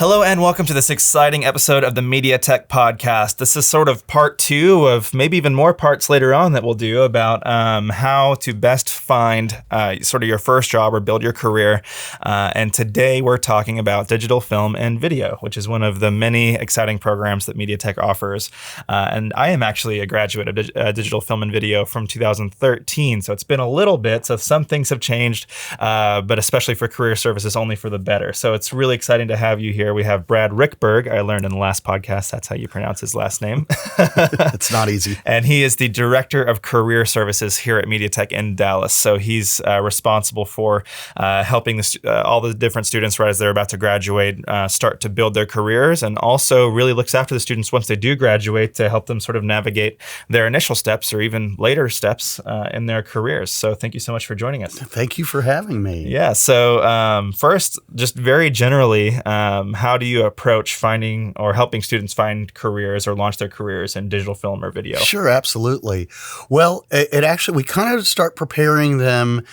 Hello and welcome to this exciting episode of the MediaTech Podcast. This is sort of part 2 of maybe even more parts later on that we'll do about how to best find sort of your first job or build your career. And today we're talking about digital film and video, which is one of the many exciting programs that MediaTech offers. And I am actually a graduate of digital film and video from 2013. So it's been a little bit. So some things have changed, but especially for career services, only for the better. So it's really exciting to have you here. We have Brad Ruekberg. I learned in the last podcast that's how you pronounce his last name. It's not easy. And he is the Director of Career Services here at MediaTech in Dallas. So he's responsible for helping all the different students right as they're about to graduate start to build their careers, and also really looks after the students once they do graduate to help them sort of navigate their initial steps or even later steps in their careers. So thank you so much for joining us. Thank you for having me. Yeah. So first, just very generally, how do you approach finding or helping students find careers or launch their careers in digital film or video? Sure, absolutely. Well, it actually, we kind of start preparing them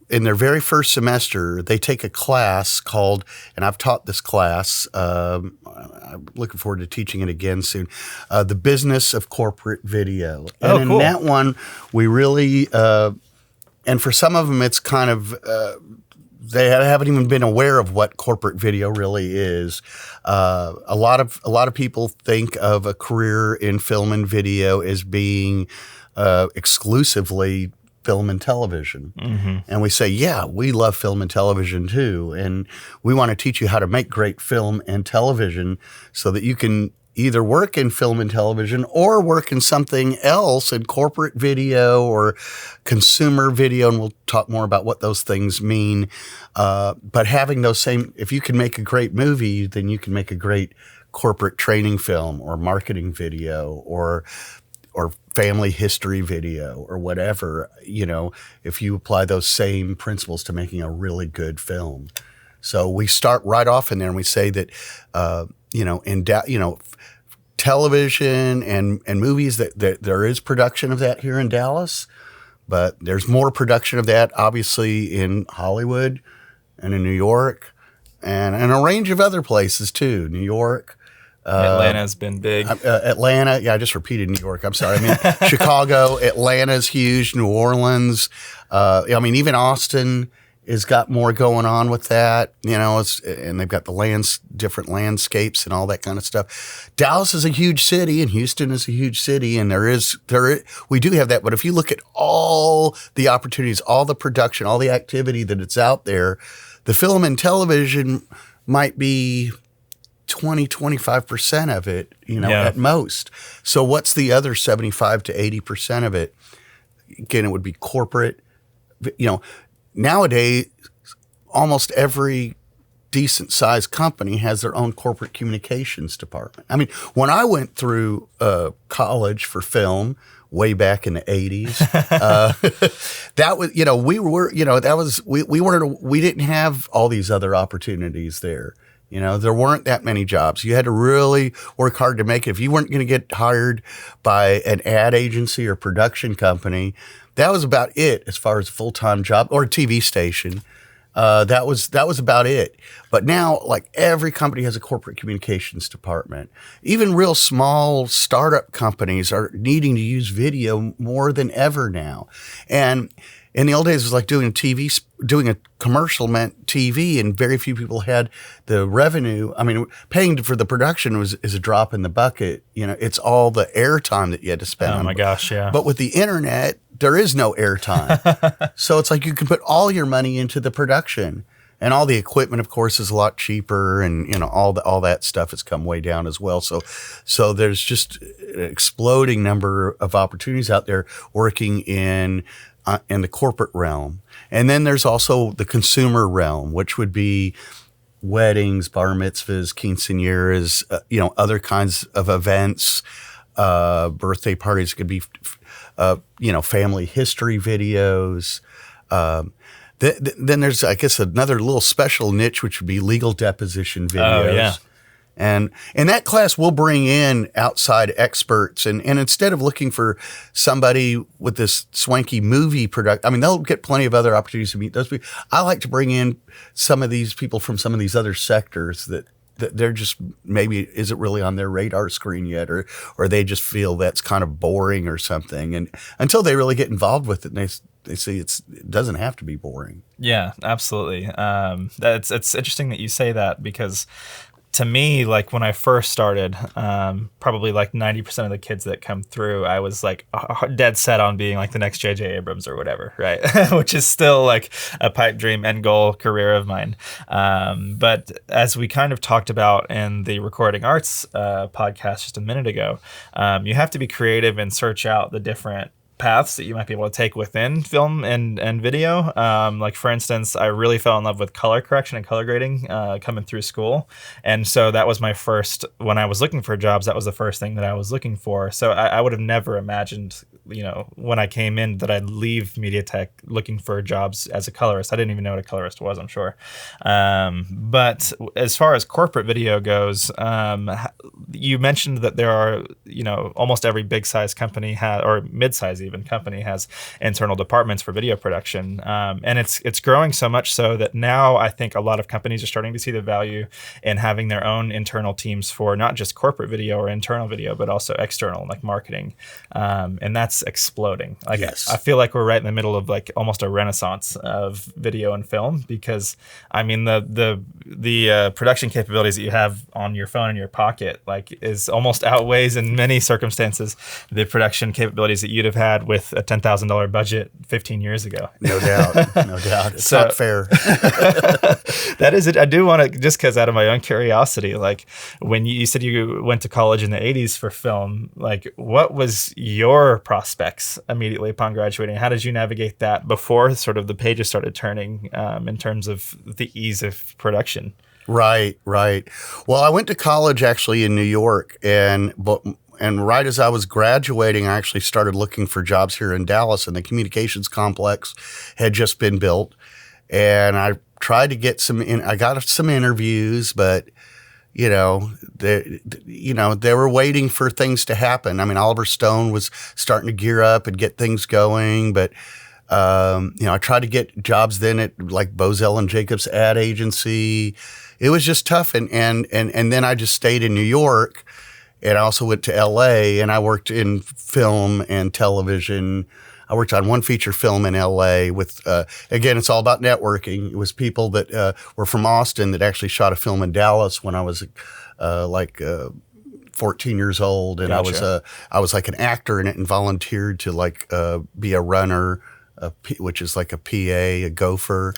in their very first semester. They take a class called, and I've taught this class, I'm looking forward to teaching it again soon, The Business of Corporate Video. And in that one, we really, and for some of them, it's kind of, they haven't even been aware of what corporate video really is. A lot of people think of a career in film and video as being exclusively film and television. Mm-hmm. And we say, yeah, we love film and television too. And we want to teach you how to make great film and television so that you can either work in film and television or work in something else in corporate video or consumer video. And we'll talk more about what those things mean. But having those same, if you can make a great movie, then you can make a great corporate training film or marketing video or family history video or whatever, if you apply those same principles to making a really good film. So we start right off in there and we say that, television and movies, that there is production of that here in Dallas, but there's more production of that obviously in Hollywood and in New York and a range of other places too. New York. Atlanta's been big. Atlanta. Yeah, I just repeated New York. I'm sorry. I mean, Chicago, Atlanta's huge, New Orleans. Even Austin has got more going on with that, and they've got the different landscapes and all that kind of stuff. Dallas is a huge city and Houston is a huge city, and we do have that. But if you look at all the opportunities, all the production, all the activity that it's out there, the film and television might be 20-25% of it, at most. So what's the other 75 to 80% of it? Again, it would be corporate. Nowadays, almost every decent sized company has their own corporate communications department. I mean, when I went through college for film way back in the 80s, that was, we didn't have all these other opportunities there. There weren't that many jobs. You had to really work hard to make it. If you weren't going to get hired by an ad agency or production company, that was about it as far as a full-time job or a TV station. That was about it. But now, like, every company has a corporate communications department. Even real small startup companies are needing to use video more than ever now. And in the old days, it was like doing a commercial meant TV, and very few people had the revenue. I mean, paying for the production is a drop in the bucket. It's all the airtime that you had to spend. Oh my gosh, yeah. But with the internet, there is no airtime. So it's like you can put all your money into the production, and all the equipment, of course, is a lot cheaper, and all that stuff has come way down as well. So there's just an exploding number of opportunities out there working in the corporate realm. And then there's also the consumer realm, which would be weddings, bar mitzvahs, quinceañeras, other kinds of events, birthday parties. Could be, family history videos. Then there's, I guess, another little special niche, which would be legal deposition videos. Oh, yeah. And in that class, we'll bring in outside experts. And instead of looking for somebody with this swanky movie product, I mean, they'll get plenty of other opportunities to meet those people. I like to bring in some of these people from some of these other sectors that they're just maybe isn't really on their radar screen yet, or they just feel that's kind of boring or something. And until they really get involved with it, and they see it doesn't have to be boring. Yeah, absolutely. It's interesting that you say that, because to me, like when I first started, probably like 90% of the kids that come through, I was like dead set on being like the next J.J. Abrams or whatever, right? Which is still like a pipe dream end goal career of mine. But as we kind of talked about in the Recording Arts podcast just a minute ago, you have to be creative and search out the different paths that you might be able to take within film and video. Like for instance, I really fell in love with color correction and color grading coming through school. And so that was my first, when I was looking for jobs, that was the first thing that I was looking for. So I would have never imagined, when I came in, that I'd leave MediaTech looking for jobs as a colorist. I didn't even know what a colorist was, I'm sure. But as far as corporate video goes, you mentioned that there are, almost every big size company or mid-size even company has internal departments for video production. And it's growing so much so that now I think a lot of companies are starting to see the value in having their own internal teams for not just corporate video or internal video, but also external, like marketing. And that's exploding. Like, yes. I feel like we're right in the middle of like almost a renaissance of video and film, because I mean, the production capabilities that you have on your phone in your pocket, like, is almost outweighs in many circumstances the production capabilities that you'd have had with a $10,000 budget 15 years ago. No doubt. No doubt. It's not fair. That is it. I do want to, just because out of my own curiosity, like when you said you went to college in the 80s for film, like what was your prospects immediately upon graduating? How did you navigate that before sort of the pages started turning in terms of the ease of production? Right. Well, I went to college actually in New York, and right as I was graduating, I actually started looking for jobs here in Dallas, and the communications complex had just been built. And I tried to get I got some interviews, but they were waiting for things to happen. I mean, Oliver Stone was starting to gear up and get things going, but I tried to get jobs then at like Bozell and Jacobs ad agency. It was just tough. And then I just stayed in New York, and I also went to LA, and I worked in film and television. I worked on one feature film in LA with, again, it's all about networking. It was people that were from Austin that actually shot a film in Dallas when I was 14 years old. And gotcha. I was like an actor in it and volunteered to be a runner, which is like a PA, a gopher,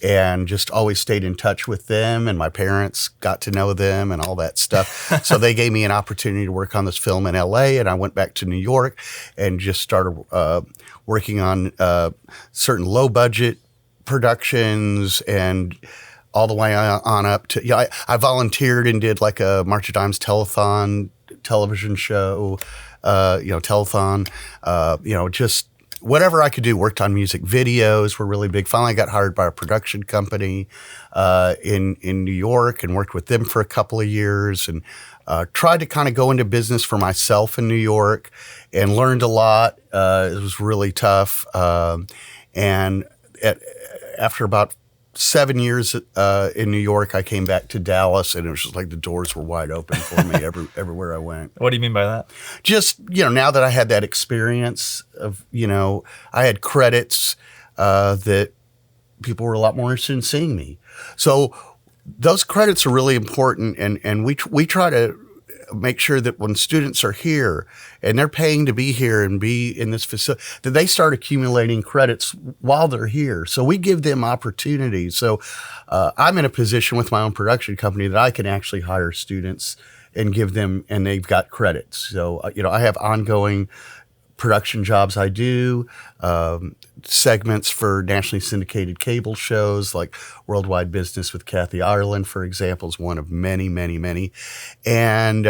and just always stayed in touch with them. And my parents got to know them and all that stuff. So they gave me an opportunity to work on this film in LA, and I went back to New York and just started working on certain low budget productions, and all the way on up to, I volunteered and did like a March of Dimes telethon television show, telethon, just whatever I could do. Worked on music videos, were really big. Finally, I got hired by a production company in New York and worked with them for a couple of years, and tried to kind of go into business for myself in New York, and learned a lot. It was really tough. And after about 7 years in New York, I came back to Dallas, and it was just like the doors were wide open for me everywhere I went. What do you mean by that? Just, now that I had that experience of, I had credits that people were a lot more interested in seeing me. So those credits are really important, and we try to make sure that when students are here and they're paying to be here and be in this facility, that they start accumulating credits while they're here. So we give them opportunities. So I'm in a position with my own production company that I can actually hire students and give them, and they've got credits. So, I have ongoing production jobs I do, segments for nationally syndicated cable shows like Worldwide Business with Kathy Ireland, for example, is one of many, many, many. And,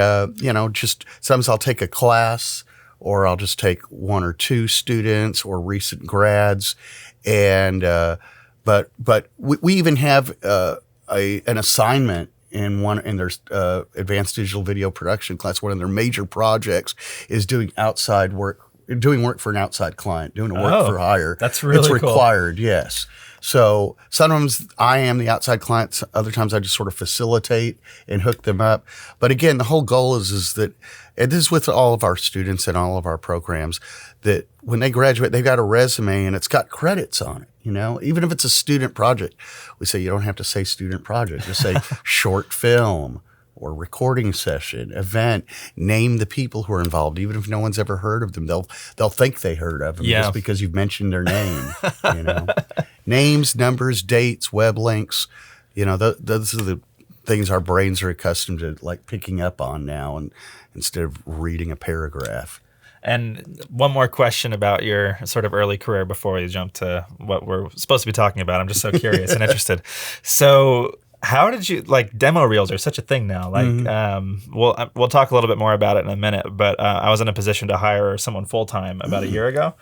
just sometimes I'll take a class, or I'll just take one or two students or recent grads. And, but we even have an assignment in their advanced digital video production class, one of their major projects is doing work for an outside client, doing a work for hire. That's really It's required, cool. yes. So sometimes I am the outside client. Other times I just sort of facilitate and hook them up. But again, the whole goal is that, and this is with all of our students and all of our programs, that when they graduate, they've got a resume and it's got credits on it. Even if it's a student project, we say you don't have to say student project. Just say short film or recording session, event. Name the people who are involved, even if no one's ever heard of them. They'll think they heard of them just because you've mentioned their name. Names, numbers, dates, web links. Those are the things our brains are accustomed to like picking up on now, and instead of reading a paragraph. And one more question about your sort of early career before we jump to what we're supposed to be talking about. I'm just so curious and interested. So how did you, like, demo reels are such a thing now. Like, we'll talk a little bit more about it in a minute, but I was in a position to hire someone full-time about a year ago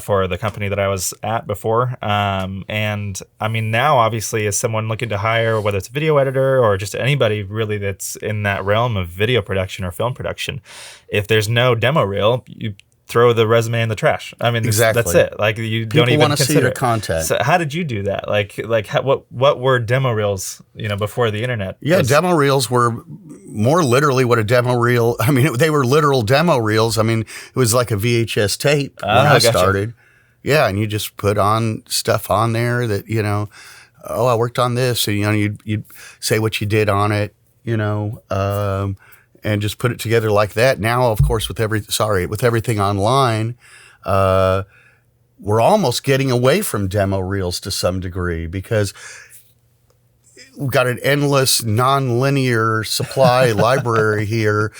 for the company that I was at before. And I mean, now obviously as someone looking to hire, whether it's a video editor or just anybody really that's in that realm of video production or film production, if there's no demo reel, you throw the resume in the trash. I mean, exactly. That's it. Like, you People don't even want to see consider your content. So how did you do that? What were demo reels, before the internet? Yeah, demo reels were more literally what a demo reel. I mean, they were literal demo reels. I mean, it was like a VHS tape when I started. Yeah, and you just put on stuff on there that, I worked on this, and you'd say what you did on it, and just put it together like that. Now, of course, with everything online, we're almost getting away from demo reels to some degree, because we've got an endless non-linear supply library here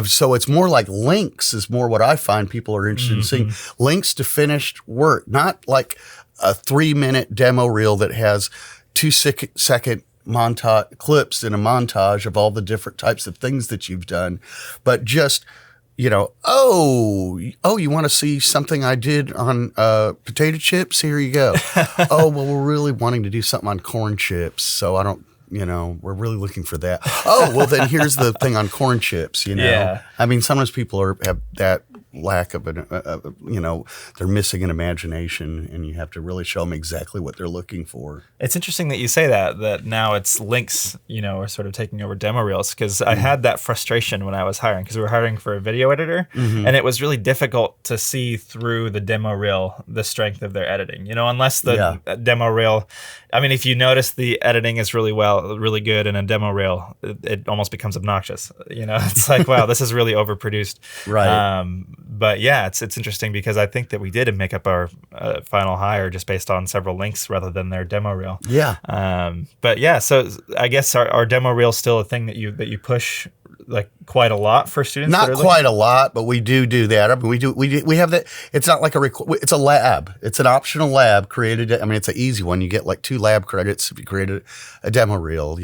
so it's more like links is more what I find people are interested in seeing. Links to finished work, not like a 3-minute demo reel that has 2-second montage clips in a montage of all the different types of things that you've done, but just, you want to see something I did on potato chips? Here you go. Oh, well, we're really wanting to do something on corn chips, so I don't, we're really looking for that. Oh, well, then here's the thing on corn chips, Yeah. I mean, sometimes people have that lack of they're missing an imagination, and you have to really show them exactly what they're looking for. It's interesting that you say that now it's links, are sort of taking over demo reels, because I had that frustration when I was hiring, because we were hiring for a video editor, and it was really difficult to see through the demo reel the strength of their editing, unless the demo reel, I mean, if you notice the editing is really good in a demo reel, it almost becomes obnoxious. It's like, wow, this is really overproduced. Right. But yeah, it's interesting, because I think that we did make up our final hire just based on several links rather than their demo reel. Yeah. But yeah, so I guess our demo reel still a thing that you push like quite a lot for students. Not quite a lot, but we do that. I mean, we have that. It's not like it's a lab. It's an optional lab created. I mean, it's an easy one. You get like 2 lab credits if you create a demo reel.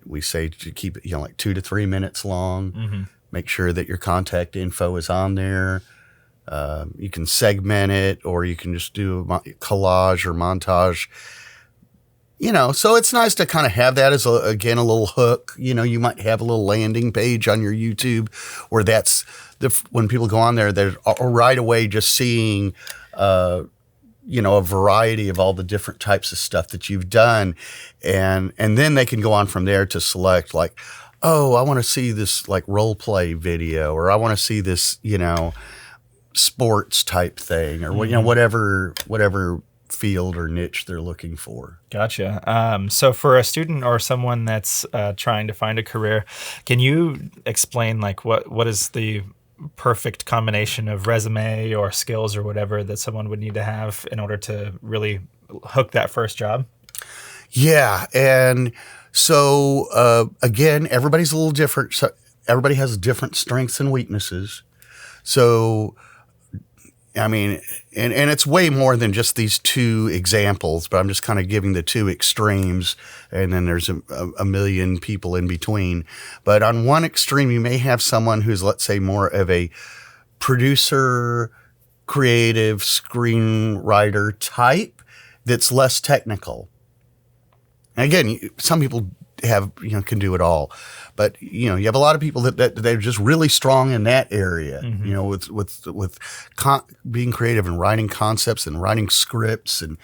We say to keep it like 2 to 3 minutes long. Make sure that your contact info is on there. You can segment it, or you can just do a collage or montage. So it's nice to kind of have that as a little hook. You might have a little landing page on your YouTube where that's when people go on there, they're right away just seeing, a variety of all the different types of stuff that you've done. And then they can go on from there to select, like, oh, I want to see this like role play video, or I want to see this, sports type thing, or whatever field or niche they're looking for. Gotcha. So for a student or someone that's trying to find a career, can you explain like what is the perfect combination of resume or skills or whatever that someone would need to have in order to really hook that first job? Yeah. And so, again, everybody's a little different. So everybody has different strengths and weaknesses. So, I mean, and it's way more than just these 2 examples, but I'm just kind of giving the 2 extremes, and then there's a million people in between. But on one extreme, you may have someone who's, let's say, more of a producer, creative, screenwriter type that's less technical. And again, some people can do it all. But, you have a lot of people that they're just really strong in that area, with being creative and writing concepts and writing scripts and,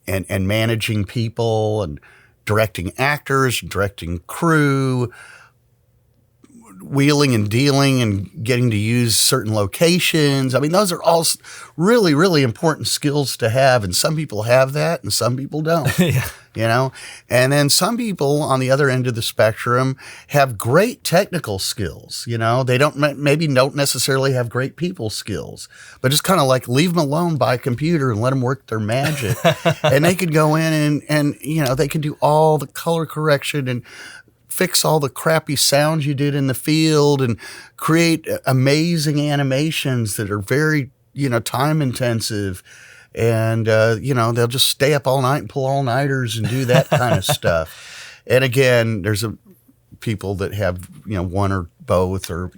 and managing people and directing actors, directing crew, wheeling and dealing and getting to use certain locations. I mean, those are all really, really important skills to have. And some people have that and some people don't, and then some people on the other end of the spectrum have great technical skills. They don't necessarily have great people skills, but just kind of like leave them alone by a computer and let them work their magic. And they could go in and they can do all the color correction and fix all the crappy sounds you did in the field and create amazing animations that are very, time intensive. And, they'll just stay up all night and pull all-nighters and do that kind of stuff. And again, there's people that have, one or both or.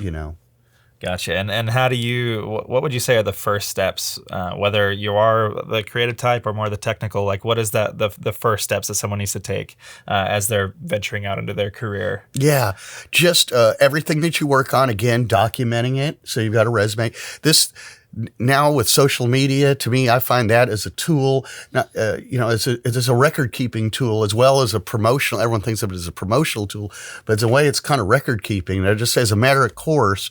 Gotcha. And how do what would you say are the first steps, whether you are the creative type or more the technical, like what is that the first steps that someone needs to take as they're venturing out into their career? Yeah, just everything that you work on, again, documenting it. So you've got a resume. Now with social media, to me, I find that as a tool, it's a record-keeping tool as well as a promotional. Everyone thinks of it as a promotional tool, but in a way, it's kind of record-keeping. It just as a matter of course,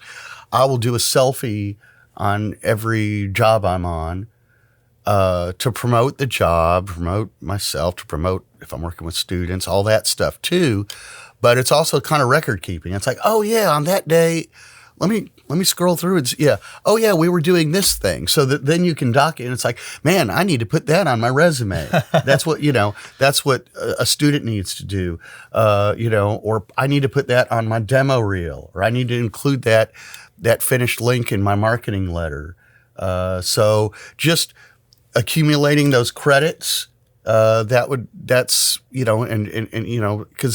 I will do a selfie on every job I'm on to promote the job, promote myself, to promote if I'm working with students, all that stuff too. But it's also kind of record-keeping. It's like, oh yeah, on that day. Let me scroll through and see, oh yeah, we were doing this thing. So that then you can document. It's like, man, I need to put that on my resume. That's what, that's what a student needs to do. Or I need to put that on my demo reel, or I need to include that finished link in my marketing letter. So just accumulating those credits, because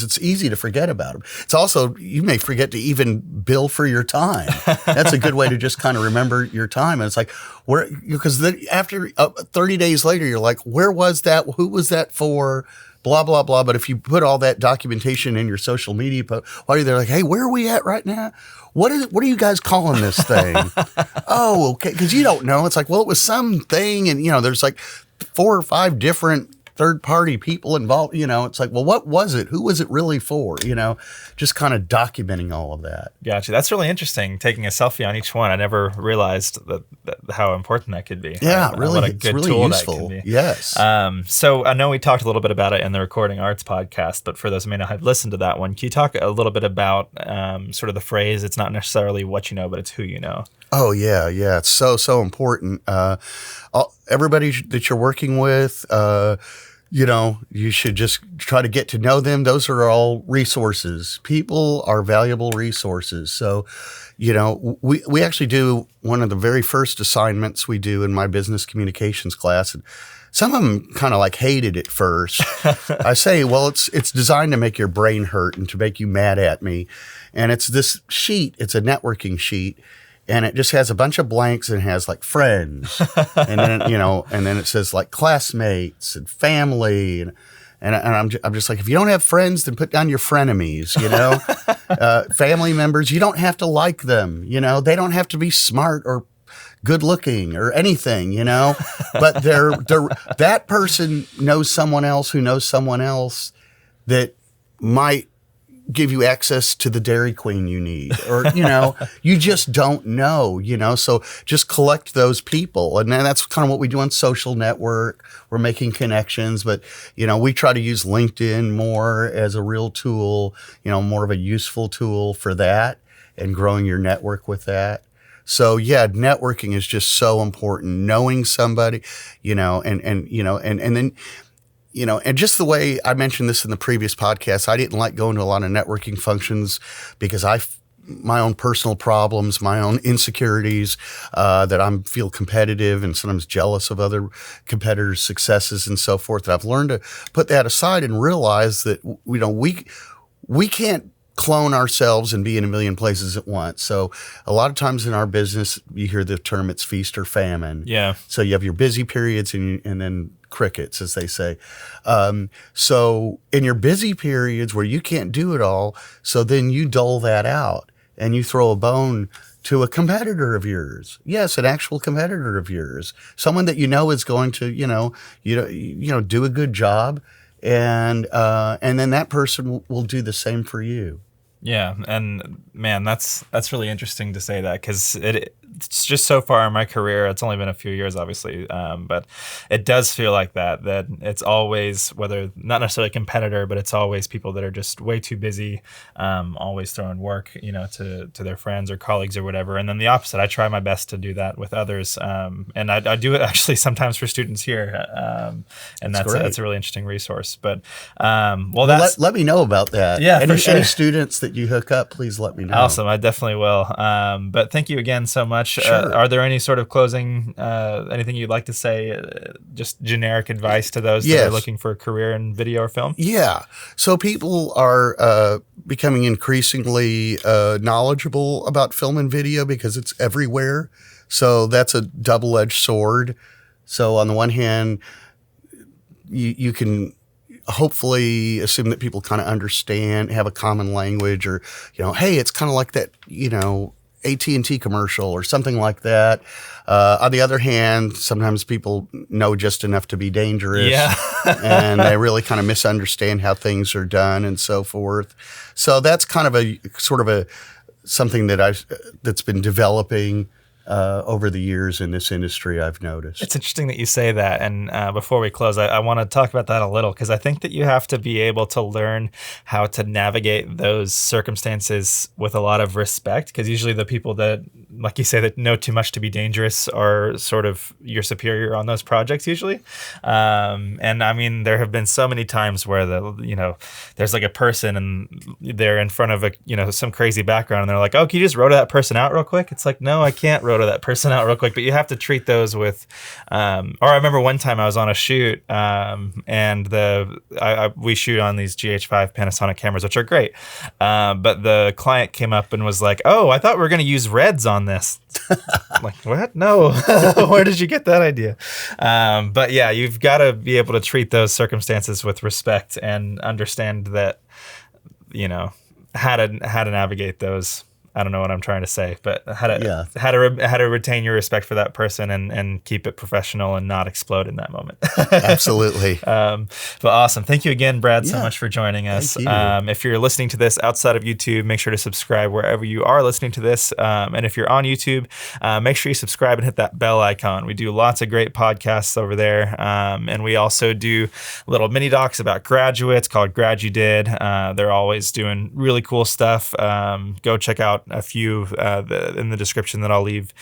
it's easy to forget about them. It's also, you may forget to even bill for your time. That's a good way to just kind of remember your time. And it's like, because then after 30 days later, you're like, where was that? Who was that for? Blah, blah, blah. But if you put all that documentation in your social media post, while you're there like, hey, where are we at right now? What are you guys calling this thing? Oh, okay. Because you don't know. It's like, well, it was something. And, there's like 4 or 5 different third-party people involved. It's like, well, what was it? Who was it really for? Just kind of documenting all of that. Gotcha. That's really interesting, taking a selfie on each one. I never realized that how important that could be. Yeah, really. What a good really tool useful. That could be. Yes. So I know we talked a little bit about it in the Recording Arts podcast, but for those who may not have listened to that one, can you talk a little bit about sort of the phrase, it's not necessarily what you know, but it's who you know? Oh, yeah. It's so important. Everybody that you're working with, you should just try to get to know them. Those are all resources. People are valuable resources. So, we actually do one of the very first assignments we do in my business communications class. And some of them kind of like hated it first. I say, well, it's designed to make your brain hurt and to make you mad at me. And it's this sheet. It's a networking sheet. And it just has a bunch of blanks and has like friends, and then and then it says like classmates and family, and I'm just like, if you don't have friends, then put down your frenemies. Family members, you don't have to like them. They don't have to be smart or good looking or anything. But they're that person knows someone else who knows someone else that might give you access to the Dairy Queen you need, or, you just don't know, so just collect those people. And then that's kind of what we do on social network. We're making connections, but, we try to use LinkedIn more as a real tool, more of a useful tool for that and growing your network with that. So yeah, networking is just so important. Knowing somebody, and then, and just the way I mentioned this in the previous podcast, I didn't like going to a lot of networking functions because my own personal problems, my own insecurities, that I feel competitive and sometimes jealous of other competitors' successes and so forth. And I've learned to put that aside and realize that, we can't clone ourselves and be in a million places at once. So a lot of times in our business, you hear the term it's feast or famine. Yeah. So you have your busy periods and then crickets, as they say. So in your busy periods where you can't do it all, so then you dole that out and you throw a bone to a competitor of yours. Yes, an actual competitor of yours. Someone that you know is going to, do a good job. And then that person will do the same for you. Yeah, and man, that's really interesting to say that, because it's just so far in my career. It's only been a few years, obviously, but it does feel like that it's always, whether not necessarily a competitor, but it's always people that are just way too busy, always throwing work, to their friends or colleagues or whatever. And then the opposite, I try my best to do that with others, and I do it actually sometimes for students here, and that's a really interesting resource. But let me know about that. Yeah, for sure. Any students that you hook up, please let me know. Awesome. I definitely will. But thank you again so much. Sure. Are there any sort of closing, anything you'd like to say, just generic advice to those that are looking for a career in video or film? Yeah. So people are becoming increasingly knowledgeable about film and video because it's everywhere. So that's a double-edged sword. So on the one hand, you can hopefully assume that people kind of understand, have a common language, or, hey, it's kind of like that, AT&T commercial or something like that. On the other hand, sometimes people know just enough to be dangerous, and they really kind of misunderstand how things are done and so forth. So that's kind of a sort of something that's been developing over the years in this industry, I've noticed. It's interesting that you say that. And before we close, I want to talk about that a little, because I think that you have to be able to learn how to navigate those circumstances with a lot of respect, because usually the people that, like you say, that know too much to be dangerous are sort of your superior on those projects usually. And I mean, there have been so many times where there's like a person and they're in front of some crazy background and they're like, oh, can you just rotor that person out real quick? It's like, no, I can't rotor that person out real quick, but you have to treat those with, or I remember one time I was on a shoot, and we shoot on these GH5 Panasonic cameras, which are great. But the client came up and was like, oh, I thought we were going to use reds on this. I'm like, what? No. Where did you get that idea? But yeah, you've got to be able to treat those circumstances with respect and understand that, how to navigate those. I don't know what I'm trying to say, but how to retain your respect for that person and keep it professional and not explode in that moment. Absolutely. But awesome. Thank you again, Brad, so much for joining us. If you're listening to this outside of YouTube, make sure to subscribe wherever you are listening to this. And if you're on YouTube, make sure you subscribe and hit that bell icon. We do lots of great podcasts over there. And we also do little mini docs about graduates called Grad You Did. They're always doing really cool stuff. Go check out a few in the description that I'll leave.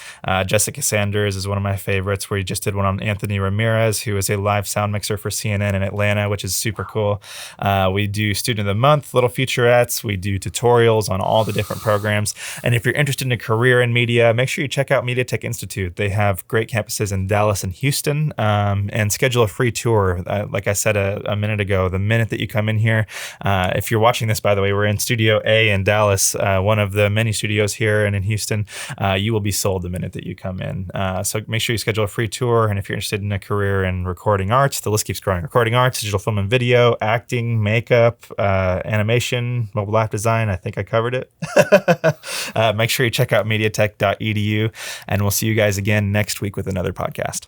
Jessica Sanders is one of my favorites, where he just did one on Anthony Ramirez, who is a live sound mixer for CNN in Atlanta, which is super cool. We do Student of the Month, little featurettes. We do tutorials on all the different programs. And if you're interested in a career in media, make sure you check out MediaTech Institute. They have great campuses in Dallas and Houston, and schedule a free tour. Like I said a minute ago, the minute that you come in here, if you're watching this, by the way, we're in Studio A in Dallas, one of the many studios here and in Houston. You will be sold the minute that you come in. So make sure you schedule a free tour. And if you're interested in a career in recording arts, the list keeps growing. Recording arts, digital film and video, acting, makeup, animation, mobile app design. I think I covered it. Make sure you check out MediaTech.edu, and we'll see you guys again next week with another podcast.